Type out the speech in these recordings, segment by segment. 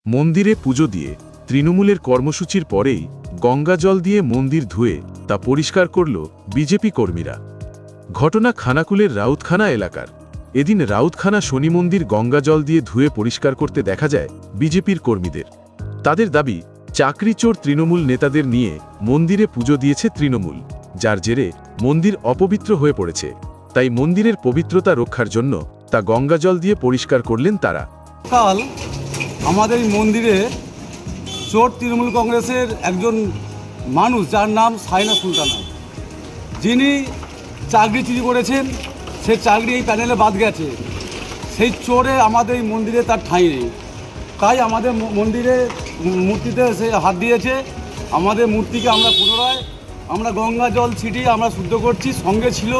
মন্দিরে পুজো দিয়ে তৃণমূলের কর্মসূচির পরেই গঙ্গা জল দিয়ে মন্দির ধুয়ে তা পরিষ্কার করল বিজেপি কর্মীরা। ঘটনা খানাকুলের রাউতখানা এলাকার। এদিন রাউতখানা শনি মন্দির গঙ্গা জল দিয়ে ধুয়ে পরিষ্কার করতে দেখা যায় বিজেপির কর্মীদের। তাদের দাবি, চাকরিচোর তৃণমূল নেতাদের নিয়ে মন্দিরে পুজো দিয়েছে তৃণমূল, যার জেরে মন্দির অপবিত্র হয়ে পড়েছে। তাই মন্দিরের পবিত্রতা রক্ষার জন্য তা গঙ্গা জল দিয়ে পরিষ্কার করলেন তারা। কাল আমাদের এই মন্দিরে চোর তৃণমূল কংগ্রেসের একজন মানুষ, যার নাম সাইনা সুলতানা, যিনি চাকরি চুরি করেছেন, সে চাকরি এই প্যানেলে বাদ গেছে। সেই চোরে আমাদের এই মন্দিরে তার ঠাঁই নেই। তাই আমাদের মন্দিরে মূর্তিতে সে হাত দিয়েছে। আমাদের মূর্তিকে আমরা গঙ্গা জল ছিটিয়ে আমরা শুদ্ধ করছি। সঙ্গে ছিল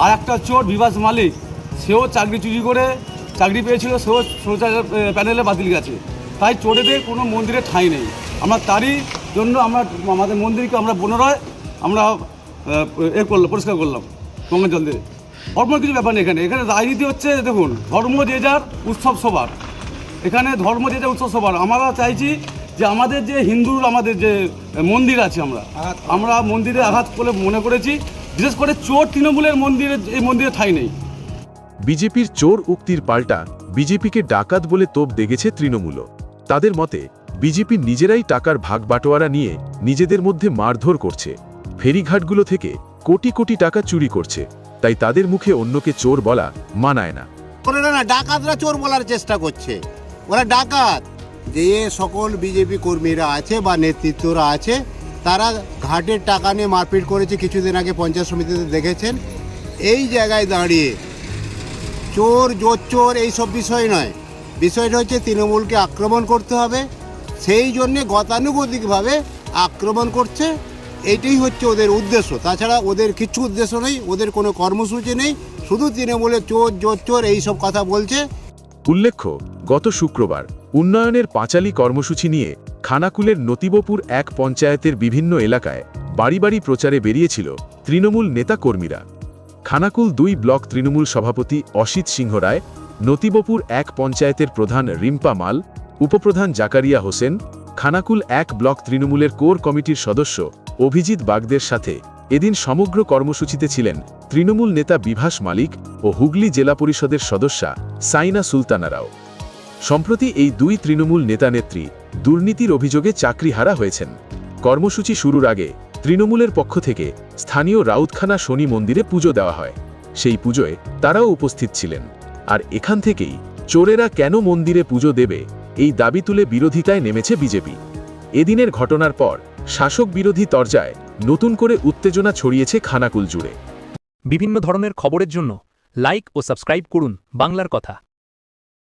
আর একটা চোর, বিভাস মালিক, সেও চাকরি চুরি করে চাকরি পেয়েছিল, সেও প্যানেলে বাতিল গেছে। তাই চোরেদের কোনো মন্দিরে ঠাঁই নেই। আমরা তারই জন্য আমাদের মন্দিরকে আমরা পুনরায় পরিষ্কার করলাম গঙ্গা জল দিয়ে। অল্প কিছু ব্যাপার নেই। এখানে রাজনীতি হচ্ছে। দেখুন, ধর্ম যে যার, উৎসব সবার। এখানে ধর্ম যে যার, উৎসব সবার। আমরা চাইছি যে আমাদের যে হিন্দুর আমাদের যে মন্দির আছে, আমরা মন্দিরে আঘাত করে মনে করেছি। বিশেষ করে চোর তৃণমূলের এই মন্দিরে ঠাঁই নেই। বিজেপির চোর উক্তির পাল্টা বিজেপিকে ডাকাত বলে তোপ দেগেছে তৃণমূলও। তাদের মতে, বিজেপি নিজেরাই টাকার ভাগ বাটোয়ারা নিয়ে নিজেদের মধ্যে মারধর করছে, ফেরিঘাটগুলো থেকে কোটি কোটি টাকা চুরি করছে। তাই তাদের মুখে অন্যকে চোর বলা মানায় না। ডাকাতরা চোর বলার চেষ্টা করছে। ওরা ডাকাত। যে সকল বিজেপি কর্মীরা আছে বা নেতৃত্বরা আছে, তারা ঘাটের টাকা নিয়ে মারপিট করেছে। কিছুদিন আগে পঞ্চায়েত সমিতিতে দেখেছেন। এই জায়গায় দাঁড়িয়ে চোর চোর এইসব বিষয় নয়। বিষয়টা হচ্ছে তৃণমূলকে আক্রমণ করতে হবে, সেই জন্যে গতানুগতিকভাবে আক্রমণ করছে। এইটাই হচ্ছে ওদের উদ্দেশ্য। তাছাড়া ওদের কিছু উদ্দেশ্য নেই, ওদের কোনো কর্মসূচি নেই। শুধু তৃণমূলে চোর এইসব কথা বলছে। উল্লেখ্য, গত শুক্রবার উন্নয়নের পাঁচালী কর্মসূচি নিয়ে খানাকুলের নতিবপুর এক পঞ্চায়েতের বিভিন্ন এলাকায় বাড়ি বাড়ি প্রচারে বেরিয়েছিল তৃণমূল নেতা কর্মীরা। খানাকুল 2 ব্লক তৃণমূল সভাপতি অসিত সিংহ রায়, নতিবপুর এক পঞ্চায়েতের প্রধান রিম্পা মাল, উপপ্রধান জাকারিয়া হোসেন, খানাকুল 1 ব্লক তৃণমূলের কোর কমিটির সদস্য অভিজিৎ বাগদের সাথে এদিন সমগ্র কর্মসূচিতে ছিলেন তৃণমূল নেতা বিভাস মালিক ও হুগলি জেলা পরিষদের সদস্যা সাইনা সুলতানারাও। সম্প্রতি এই 2 তৃণমূল নেতানেত্রী দুর্নীতির অভিযোগে চাকরিহারা হয়েছেন। কর্মসূচি শুরুর আগে তৃণমূলের পক্ষ থেকে স্থানীয় রাউতখানা শনি মন্দিরে পুজো দেওয়া হয়। সেই পুজোয় তারাও উপস্থিত ছিলেন। আর এখান থেকেই চোরেরা কেন মন্দিরে পুজো দেবে, এই দাবি তুলে বিরোধিতায় নেমেছে বিজেপি। এদিনের ঘটনার পর শাসক বিরোধী তরজায় নতুন করে উত্তেজনা ছড়িয়েছে খানাকুল জুড়ে। বিভিন্ন ধরনের খবরের জন্য লাইক ও সাবস্ক্রাইব করুন বাংলার কথা।